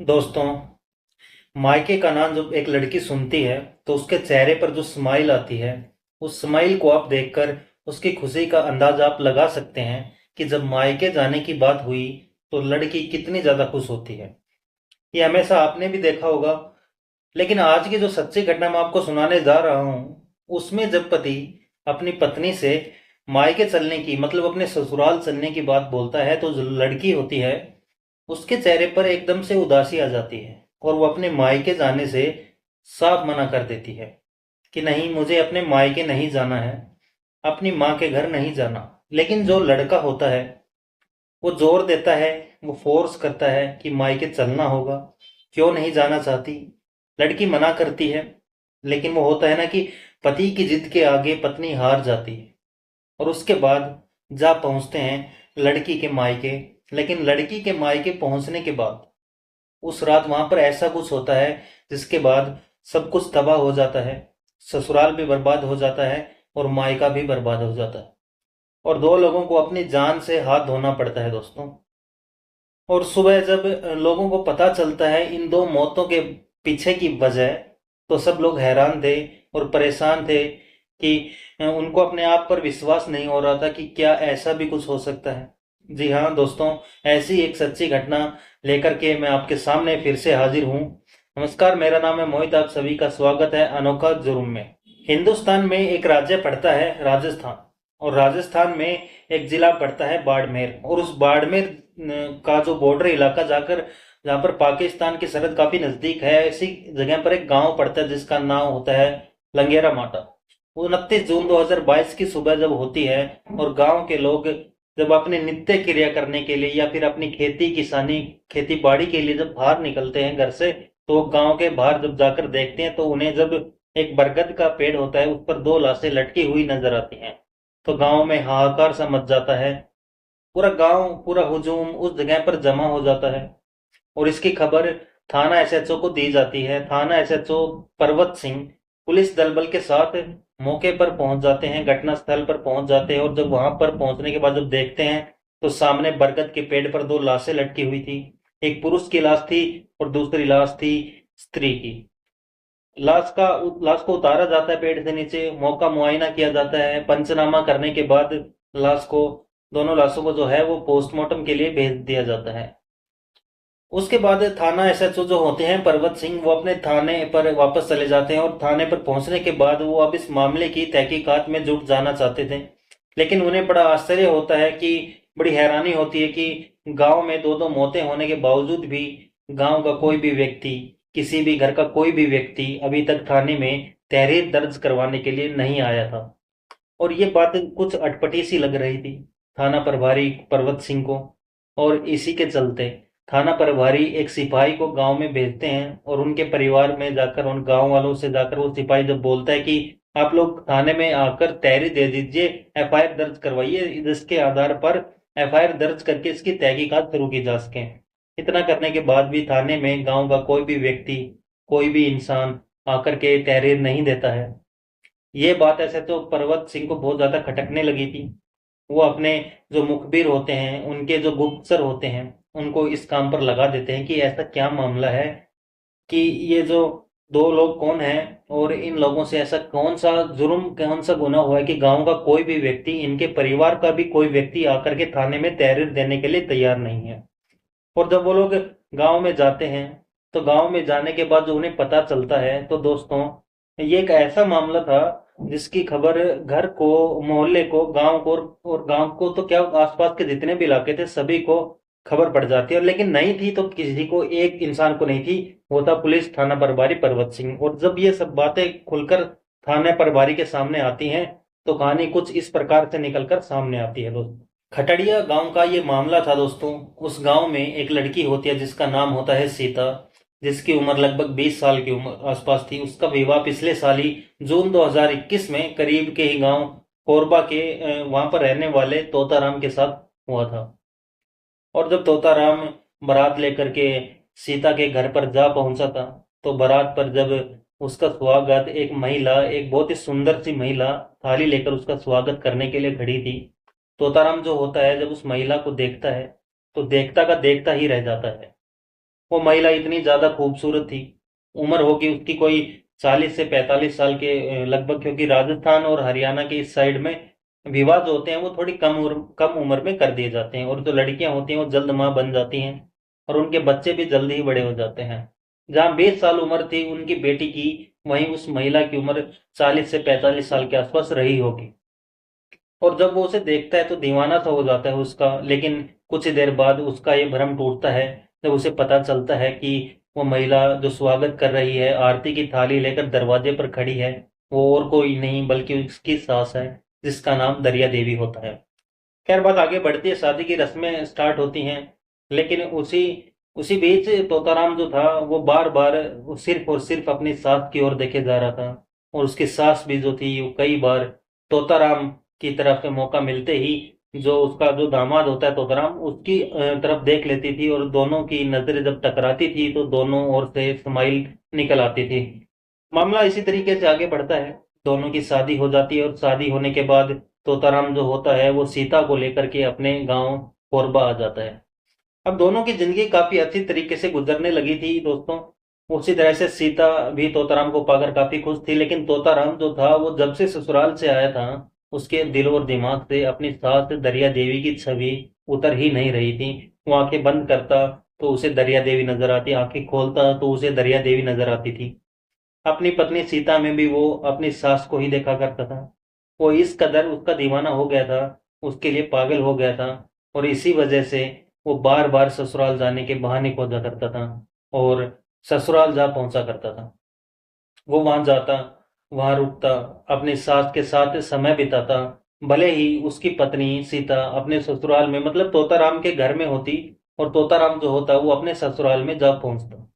दोस्तों, मायके का नाम जब एक लड़की सुनती है तो उसके चेहरे पर जो स्माइल आती है, उस स्माइल को आप देखकर उसकी खुशी का अंदाज आप लगा सकते हैं कि जब मायके जाने की बात हुई तो लड़की कितनी ज्यादा खुश होती है। ये हमेशा आपने भी देखा होगा। लेकिन आज की जो सच्ची घटना मैं आपको सुनाने जा रहा हूँ, उसमें जब पति अपनी पत्नी से मायके चलने की मतलब अपने ससुराल चलने की बात बोलता है तो जो लड़की होती है उसके चेहरे पर एकदम से उदासी आ जाती है और वो अपने मायके जाने से साफ मना कर देती है कि नहीं, मुझे अपने मायके नहीं जाना है, अपनी माँ के घर नहीं जाना। लेकिन जो लड़का होता है वो जोर देता है, वो फोर्स करता है कि मायके चलना होगा। क्यों नहीं जाना चाहती? लड़की मना करती है, लेकिन वो होता है ना कि पति की जिद के आगे पत्नी हार जाती है और उसके बाद जा पहुंचते हैं लड़की के मायके। लेकिन लड़की के मायके पहुंचने के बाद उस रात वहां पर ऐसा कुछ होता है जिसके बाद सब कुछ तबाह हो जाता है। ससुराल भी बर्बाद हो जाता है और मायका भी बर्बाद हो जाता है और दो लोगों को अपनी जान से हाथ धोना पड़ता है दोस्तों। और सुबह जब लोगों को पता चलता है इन दो मौतों के पीछे की वजह, तो सब लोग हैरान थे और परेशान थे कि उनको अपने आप पर विश्वास नहीं हो रहा था कि क्या ऐसा भी कुछ हो सकता है। जी हाँ दोस्तों, ऐसी एक सच्ची घटना लेकर के मैं आपके सामने फिर से हाजिर हूँ। नमस्कार, मेरा नाम है मोहित, आप सभी का स्वागत है अनोखा जुर्म में। हिंदुस्तान में एक राज्य पड़ता है राजस्थान, और राजस्थान में एक जिला पड़ता है बाड़मेर, और उस बाड़मेर का जो बॉर्डर इलाका जाकर जहाँ पर पाकिस्तान की सरहद काफी नजदीक है, ऐसी जगह पर एक गांव पड़ता है जिसका नाम होता है लंगेरा माटा। 29 जून 2022 की सुबह जब होती है और गांव के लोग जब अपने नित्य क्रिया करने के लिए या फिर अपनी खेती किसानी खेती बाड़ी के लिए जब बाहर निकलते हैं घर से, तो गांव के बाहर जब जाकर देखते हैं तो उन्हें जब एक बरगद का पेड़ होता है उस पर दो लाशें लटकी हुई नजर आती हैं। तो गांव में हाहाकार सा मच जाता है। पूरा गांव, पूरा हुजूम उस जगह पर जमा हो जाता है और इसकी खबर थाना एसएचओ को दी जाती है। थाना एसएचओ पर्वत सिंह पुलिस दल बल के साथ मौके पर पहुंच जाते हैं, घटना स्थल पर पहुंच जाते हैं, और जब वहां पर पहुंचने के बाद जब देखते हैं तो सामने बरगद के पेड़ पर दो लाशें लटकी हुई थी। एक पुरुष की लाश थी और दूसरी लाश थी स्त्री की। लाश को उतारा जाता है पेड़ से नीचे, मौका मुआयना किया जाता है। पंचनामा करने के बाद लाश को दोनों लाशों को जो है वो पोस्टमार्टम के लिए भेज दिया जाता है। उसके बाद थाना एसएचओ जो होते हैं पर्वत सिंह, वो अपने थाने पर वापस चले जाते हैं और थाने पर पहुंचने के बाद वो अब इस मामले की तहकीकात में जुट जाना चाहते थे। लेकिन उन्हें बड़ा आश्चर्य होता है कि बड़ी हैरानी होती है कि गांव में दो दो मौतें होने के बावजूद भी गांव का कोई भी व्यक्ति, किसी भी घर का कोई भी व्यक्ति अभी तक थाने में तहरीर दर्ज करवाने के लिए नहीं आया था। और ये बात कुछ अटपटी सी लग रही थी थाना प्रभारी पर्वत सिंह को। और इसी के चलते थाना प्रभारी एक सिपाही को गांव में भेजते हैं और उनके परिवार में जाकर, उन गांव वालों से जाकर वो सिपाही जब बोलता है कि आप लोग थाने में आकर तहरीर दे दीजिए, एफआईआर दर्ज करवाइए, जिसके आधार पर एफआईआर दर्ज करके इसकी तहकीकात शुरू की जा सके। इतना करने के बाद भी थाने में गांव का कोई भी व्यक्ति, कोई भी इंसान आकर के तहरीर नहीं देता है। ये बात ऐसे तो पर्वत सिंह को बहुत ज्यादा खटकने लगी थी। वो अपने जो मुखबिर होते हैं, उनके जो गुप्तचर होते हैं, उनको इस काम पर लगा देते हैं कि ऐसा क्या मामला है कि ये जो दो लोग कौन हैं और इन लोगों से ऐसा कौन सा जुर्म, कौन सा गुनाह हुआ है कि गांव का कोई भी व्यक्ति, इनके परिवार का भी कोई व्यक्ति आकर के थाने में तहरीर देने के लिए तैयार नहीं है। और जब वो लोग गांव में जाते हैं तो गांव में जाने के बाद जो उन्हें पता चलता है, तो दोस्तों ये एक ऐसा मामला था जिसकी खबर घर को, मोहल्ले को, गांव को, और गांव को तो क्या, आसपास के जितने भी इलाके थे सभी को खबर पड़ जाती है। और लेकिन नहीं थी तो किसी को, एक इंसान को नहीं थी, वो था पुलिस थाना प्रभारी पर्वत सिंह। और जब ये सब बातें खुलकर थाना प्रभारी के सामने आती हैं तो कहानी कुछ इस प्रकार से निकलकर सामने आती है दोस्तों। खटड़िया गांव का ये मामला था दोस्तों। उस गांव में एक लड़की होती है जिसका नाम होता है सीता, जिसकी उम्र लगभग 20 साल की उम्र आसपास थी। उसका विवाह पिछले साल ही जून 2021 में करीब के ही गांव कोरबा के वहां पर रहने वाले तोताराम के साथ हुआ था। और जब तोताराम बारात लेकर के सीता के घर पर जा पहुंचा था, तो बारात पर जब उसका स्वागत एक महिला, एक बहुत ही सुंदर सी महिला थाली लेकर उसका स्वागत करने के लिए खड़ी थी। तोताराम जो होता है जब उस महिला को देखता है तो देखता का देखता ही रह जाता है। वो महिला इतनी ज्यादा खूबसूरत थी। उम्र होगी उसकी कोई 40 से 45 साल के लगभग, क्योंकि राजस्थान और हरियाणा के इस साइड में विवाह जो होते हैं वो थोड़ी कम उम्र में कर दिए जाते हैं, और जो लड़कियां होती हैं वो जल्द माँ बन जाती हैं और उनके बच्चे भी जल्द ही बड़े हो जाते हैं। जहाँ 20 साल उम्र थी उनकी बेटी की, वहीं उस महिला की उम्र 40 से 45 साल के आसपास रही होगी। और जब वो उसे देखता है तो दीवाना सा हो जाता है उसका, लेकिन कुछ ही देर बाद उसका ये भ्रम टूटता है जब उसे पता चलता है कि वो महिला जो स्वागत कर रही है, आरती की थाली लेकर दरवाजे पर खड़ी है, वो और कोई नहीं बल्कि उसकी सास है, जिसका नाम दरिया देवी होता है। खैर, बात आगे बढ़ती है, शादी की रस्में स्टार्ट होती हैं। लेकिन उसी उसी बीच तोताराम जो था वो बार बार वो सिर्फ और सिर्फ अपनी सास की ओर देखे जा रहा था। और उसकी सास भी जो थी वो कई बार तोताराम की तरफ मौका मिलते ही, जो उसका जो दामाद होता है तोताराम, उसकी तरफ देख लेती थी, और दोनों की नजरें जब टकराती थी तो दोनों ओर से स्माइल निकल आती थी। मामला इसी तरीके से आगे बढ़ता है। दोनों की शादी हो जाती है और शादी होने के बाद तोताराम जो होता है वो सीता को लेकर के अपने गांव कोरबा आ जाता है। अब दोनों की जिंदगी काफी अच्छी तरीके से गुजरने लगी थी दोस्तों। उसी तरह से सीता भी तोताराम को पाकर काफी खुश थी, लेकिन तोताराम जो था वो जब से ससुराल से आया था उसके दिल और दिमाग से अपनी सास दरिया देवी की छवि उतर ही नहीं रही थी। वो आंखें बंद करता तो उसे दरिया देवी नजर आती, आंखें खोलता तो उसे दरिया देवी नजर आती थी। अपनी पत्नी सीता में भी वो अपनी सास को ही देखा करता था। वो इस कदर उसका दीवाना हो गया था, उसके लिए पागल हो गया था, और इसी वजह से वो बार बार ससुराल जाने के बहाने खोजा करता था और ससुराल जा पहुंचा करता था। वो वहां जाता, वहां रुकता, अपनी सास के साथ समय बिताता। भले ही उसकी पत्नी सीता अपने ससुराल में मतलब तोताराम के घर में होती, और तोताराम जो होता वो अपने ससुराल में जा पहुंचता,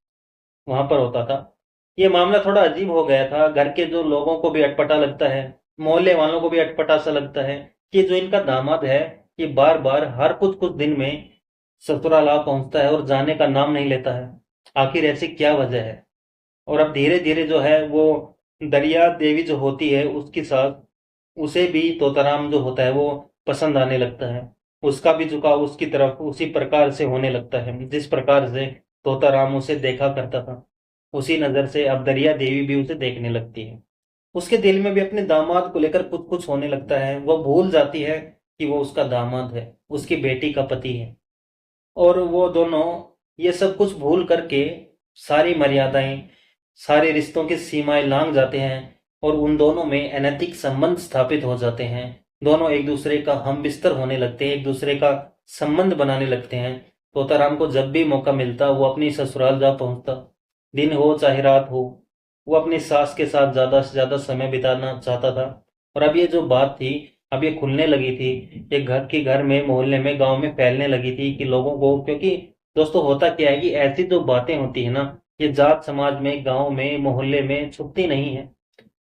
वहां पर होता था। ये मामला थोड़ा अजीब हो गया था, घर के जो लोगों को भी अटपटा लगता है, मोहल्ले वालों को भी अटपटा सा लगता है कि जो इनका दामाद है ये बार बार हर कुछ कुछ दिन में ससुराल आ पहुंचता है और जाने का नाम नहीं लेता है। आखिर ऐसी क्या वजह है? और अब धीरे धीरे जो है वो दरिया देवी जो होती है उसकी सास, उसे भी तोताराम जो होता है वो पसंद आने लगता है। उसका भी झुकाव उसकी तरफ उसी प्रकार से होने लगता है जिस प्रकार से तोताराम उसे देखा करता था। उसी नजर से अब दरिया देवी भी उसे देखने लगती है। उसके दिल में भी अपने दामाद को लेकर कुछ कुछ होने लगता है। वह भूल जाती है कि वो उसका दामाद है, उसकी बेटी का पति है। और वो दोनों ये सब कुछ भूल करके सारी मर्यादाएं, सारे रिश्तों की सीमाएं लांघ जाते हैं, और उन दोनों में अनैतिक संबंध स्थापित हो जाते हैं। दोनों एक दूसरे का हम बिस्तर होने लगते हैं, एक दूसरे का संबंध बनाने लगते हैं। तोताराम को जब भी मौका मिलता वो अपनी ससुराल जा पहुंचता, दिन हो चाहे रात हो। वो अपनी सास के साथ ज्यादा से ज्यादा समय बिताना चाहता था। और अब ये जो बात थी, अब ये खुलने लगी थी, ये घर के घर में, मोहल्ले में, गांव में फैलने लगी थी कि लोगों को, क्योंकि दोस्तों होता क्या है कि ऐसी जो बातें होती है ना, ये जात समाज में, गांव में, मोहल्ले में छुपती नहीं है,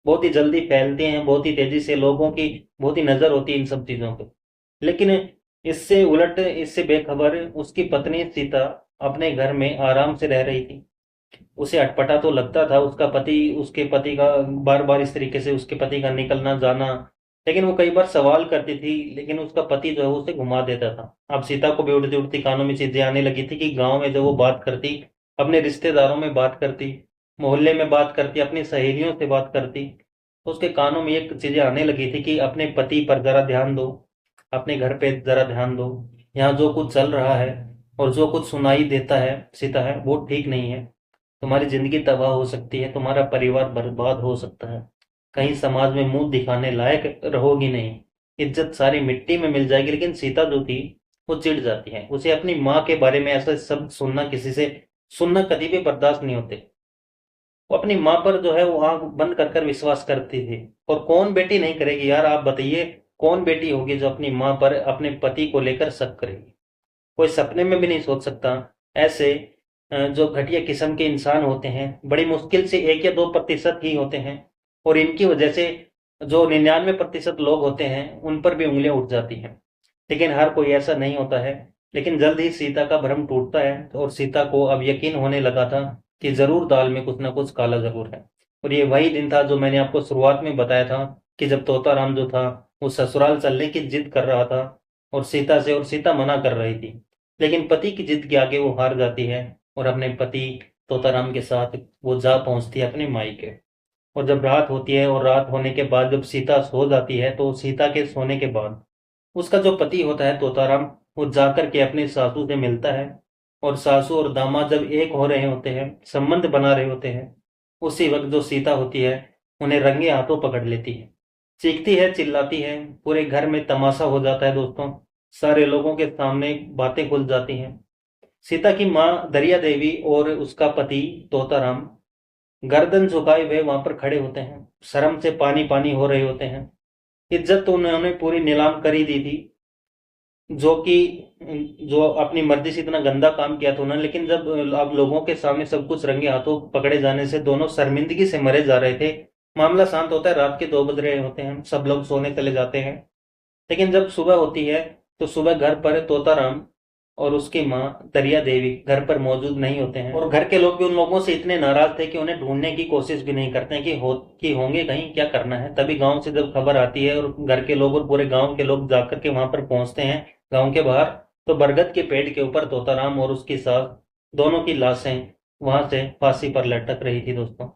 बहुत ही जल्दी फैलती हैं, बहुत ही तेजी से लोगों की बहुत ही नजर होती है इन सब चीजों पे। लेकिन इससे उलट, इससे बेखबर उसकी पत्नी सीता अपने घर में आराम से रह रही थी। उसे अटपटा तो लगता था उसका पति, उसके पति का बार बार इस तरीके से उसके पति का निकलना जाना, लेकिन वो कई बार सवाल करती थी, लेकिन उसका पति जो है उसे घुमा देता था। अब सीता को भी उड़ती उड़ती कानों में चीजें आने लगी थी कि गांव में जब वो बात करती, अपने रिश्तेदारों में बात करती, मोहल्ले में बात करती, अपनी सहेलियों से बात करती, तो उसके कानों में एक चीजें आने लगी थी कि अपने पति पर जरा ध्यान दो, अपने घर पे जरा ध्यान दो। यहाँ जो कुछ चल रहा है और जो कुछ सुनाई देता है सीता है वो ठीक नहीं है। तुम्हारी जिंदगी तबाह हो सकती है, तुम्हारा परिवार बर्बाद हो सकता है, कहीं समाज में मुंह दिखाने लायक रहोगी नहीं, इज्जत सारी मिट्टी में मिल जाएगी। लेकिन सीता जो थी वो चिढ़ जाती है, उसे अपनी माँ के बारे में ऐसा शब्द सुनना, किसी से सुनना कभी भी बर्दाश्त नहीं होते। वो अपनी माँ पर जो है वो आंख बंद कर कर विश्वास करती थी। और कौन बेटी नहीं करेगी यार, आप बताइए, कौन बेटी होगी जो अपनी माँ पर, अपने पति को लेकर शक करेगी? कोई सपने में भी नहीं सोच सकता। ऐसे जो घटिया किस्म के इंसान होते हैं बड़ी मुश्किल से 1 या 2% ही होते हैं, और इनकी वजह से जो 99% लोग होते हैं उन पर भी उंगलियां उठ जाती हैं। लेकिन हर कोई ऐसा नहीं होता है। लेकिन जल्द ही सीता का भ्रम टूटता है, और सीता को अब यकीन होने लगा था कि जरूर दाल में कुछ ना कुछ काला जरूर है। और ये वही दिन था जो मैंने आपको शुरुआत में बताया था कि जब तोताराम जो था वो ससुराल चलने की जिद कर रहा था और सीता से, और सीता मना कर रही थी, लेकिन पति की जिद के आगे वो हार जाती है और अपने पति तोताराम के साथ वो जा पहुंचती है अपने मायके। और जब रात होती है और रात होने के बाद जब सीता सो जाती है, तो सीता के सोने के बाद उसका जो पति होता है तोताराम, वो जाकर के अपनी सासू से मिलता है। और सासू और दामाद जब एक हो रहे होते हैं, संबंध बना रहे होते हैं, उसी वक्त जो सीता होती है उन्हें रंगे हाथों पकड़ लेती है, चीखती है, चिल्लाती है। पूरे घर में तमाशा हो जाता है दोस्तों, सारे लोगों के सामने बातें खुल जाती हैं। सीता की माँ दरिया देवी और उसका पति तोताराम गर्दन झुकाए हुए वहां पर खड़े होते हैं, शर्म से पानी पानी हो रहे होते हैं। इज्जत तो उन्होंने पूरी नीलाम कर ही दी थी, जो कि जो अपनी मर्जी से इतना गंदा काम किया था उन्होंने। लेकिन जब अब लोगों के सामने सब कुछ रंगे हाथों पकड़े जाने से दोनों शर्मिंदगी से मरे जा रहे थे। मामला शांत होता है, रात के 2 बज रहे होते हैं, सब लोग सोने चले जाते हैं। लेकिन जब सुबह होती है, तो सुबह घर पर तोताराम और उसकी माँ दरिया देवी घर पर मौजूद नहीं होते हैं। और घर के लोग भी उन लोगों से इतने नाराज थे कि उन्हें ढूंढने की कोशिश भी नहीं करते हैं कि होंगे कहीं, क्या करना है। तभी गांव से जब खबर आती है और घर के लोग और पूरे गांव के लोग जाकर के वहां पर पहुंचते हैं गांव के बाहर, तो बरगद के पेड़ के ऊपर तोताराम और उसकी सास दोनों की लाशें वहां से फांसी पर लटक रही थी दोस्तों।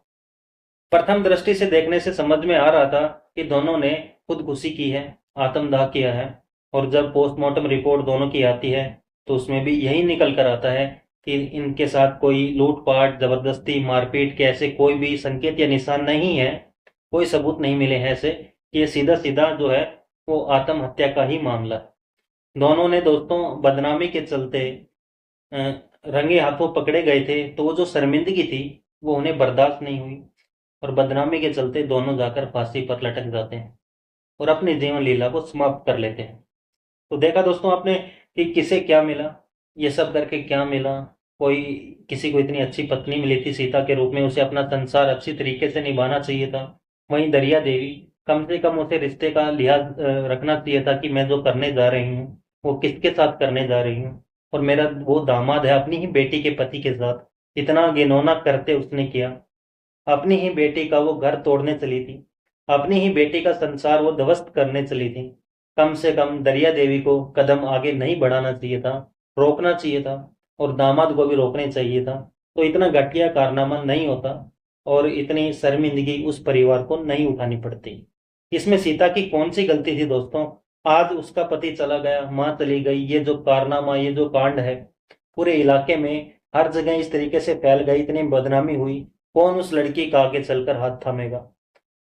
प्रथम दृष्टि से देखने से समझ में आ रहा था कि दोनों ने खुदकुशी की है, आत्मदाह किया है। और जब पोस्टमार्टम रिपोर्ट दोनों की आती है, तो उसमें भी यही निकल कर आता है कि इनके साथ कोई लूटपाट, जबरदस्ती, मारपीट के ऐसे कोई भी संकेत या निशान नहीं है, कोई सबूत नहीं मिले हैं ऐसे, कि ये सीधा सीधा जो है वो आत्महत्या का ही मामला है। दोनों ने दोस्तों बदनामी के चलते अ, रंगे हाथों पकड़े गए थे, तो वो जो शर्मिंदगी थी वो उन्हें बर्दाश्त नहीं हुई, और बदनामी के चलते दोनों जाकर फांसी पर लटक जाते हैं और अपनी जीवन लीला को समाप्त कर लेते हैं। तो देखा दोस्तों आपने कि किसे क्या मिला, ये सब करके क्या मिला। कोई किसी को इतनी अच्छी पत्नी मिली थी सीता के रूप में, उसे अपना संसार अच्छी तरीके से निभाना चाहिए था। वहीं दरिया देवी, कम से कम उसे रिश्ते का लिहाज रखना चाहिए था कि मैं जो करने जा रही हूँ वो किसके साथ करने जा रही हूँ। और मेरा वो दामाद है अपनी ही बेटी के पति के साथ, इतना घिनौना करते उसने किया। अपनी ही बेटी का वो घर तोड़ने चली थी, अपनी ही बेटी का संसार वो ध्वस्त करने चली थी। कम से कम दरिया देवी को कदम आगे नहीं बढ़ाना चाहिए था, रोकना चाहिए था, और दामाद को भी रोकना चाहिए था। तो इतना घटिया कारनामा नहीं होता और इतनी शर्मिंदगी उस परिवार को नहीं उठानी पड़ती। इसमें सीता की कौन सी गलती थी दोस्तों? आज उसका पति चला गया, माँ चली गई, ये जो कारनामा, ये जो कांड है पूरे इलाके में हर जगह इस तरीके से फैल गई, इतनी बदनामी हुई। कौन उस लड़की का आगे चलकर हाथ थामेगा?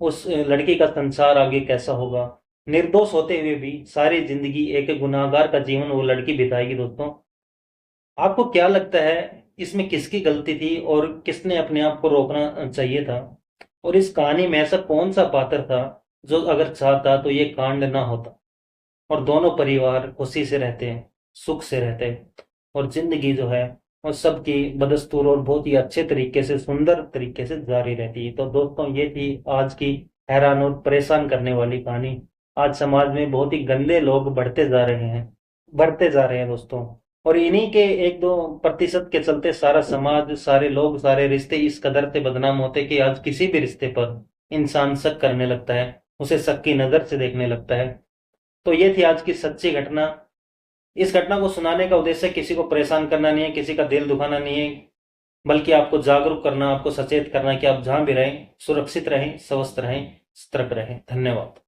उस लड़की का संसार आगे कैसा होगा? निर्दोष होते हुए भी सारी जिंदगी एक गुनाहगार का जीवन वो लड़की बिताएगी दोस्तों। आपको क्या लगता है इसमें किसकी गलती थी और किसने अपने आप को रोकना चाहिए था? और इस कहानी में ऐसा कौन सा पात्र था जो अगर चाहता तो ये कांड ना होता और दोनों परिवार खुशी से रहते हैं, सुख से रहते हैं, और जिंदगी जो है और सबकी बदस्तूर और बहुत ही अच्छे तरीके से, सुंदर तरीके से जारी रहती है। तो दोस्तों ये थी आज की हैरान और परेशान करने वाली कहानी। आज समाज में बहुत ही गंदे लोग बढ़ते जा रहे हैं दोस्तों। और इन्हीं के 1-2% के चलते सारा समाज, सारे लोग, सारे रिश्ते इस कदर से बदनाम होते कि आज किसी भी रिश्ते पर इंसान शक करने लगता है, उसे शक की नजर से देखने लगता है। तो ये थी आज की सच्ची घटना। इस घटना को सुनाने का उद्देश्य किसी को परेशान करना नहीं है, किसी का दिल दुखाना नहीं है, बल्कि आपको जागरूक करना, आपको सचेत करना कि आप जहां भी रहें सुरक्षित रहें, स्वस्थ रहें, सतर्क रहें। धन्यवाद।